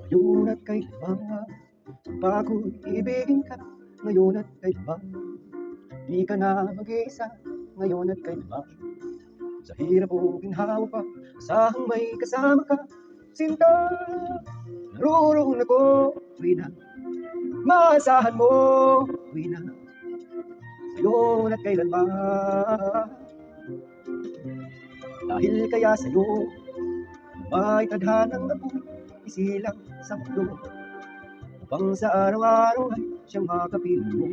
Ngayon at kailanman bago'y ibigin ka. Ngayon at kailanman di ka na mag-iisa. Ngayon at kailanman sa hirap o ginhawa pa, asahang may kasama ka. Sinta, naroon ako, tuwi na. Maasahan mo, tuwi na. Ngayon at kailanman, dahil kaya sa'yo may tadhanang ako'y isilang sa mundo, upang sa araw-araw ay siyang makapiling mo,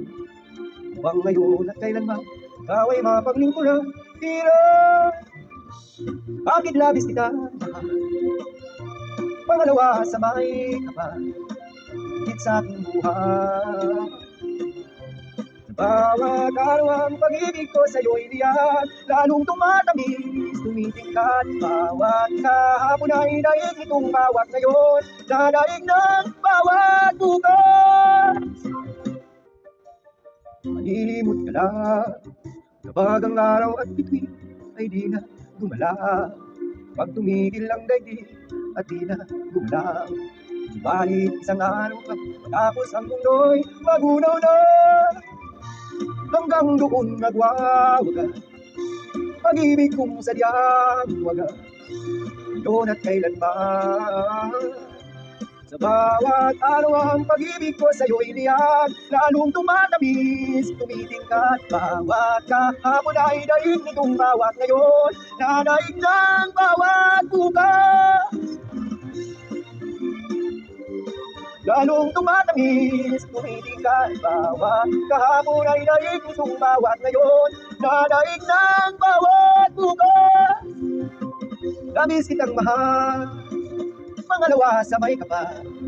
upang ngayon at kailanman ikaw ay mapaglingkuran. Hirap, bakit labis kita mahal? Pangalawa sa may kapal, higit sa aking buhay. Bawat araw ang pag-ibig ko sa'yo'y liyan, lalong tumatamis, tumitingkat. Bawat kahapon ay daig nitong bawat ngayon, dadaig ng bawat bukas. Malilimot ka lang kapag ang araw at bituin ay di na gumalaw. Pag tumigil ang daigdig at di na gumalaw, subalit isang araw pa matapos ang mundo'y magunaw na. Hanggang doon nagwawagan pag-ibig kong sadyang wagan. Ngayon at kailanman, sa bawat araw ang pag-ibig ko sa'yo'y liyan, lalong tumatamis, tumitingkat. Bawat kahapon ay daig nitong bawat ngayon, nadaig ng bawat bukas. Lalong tumatamis, tumitingkat. Bawat kahapon ay daig nitong bawat ngayon, nadaig ng bawat bukas. Labis kitang mahal, pangalawa sa may kapal.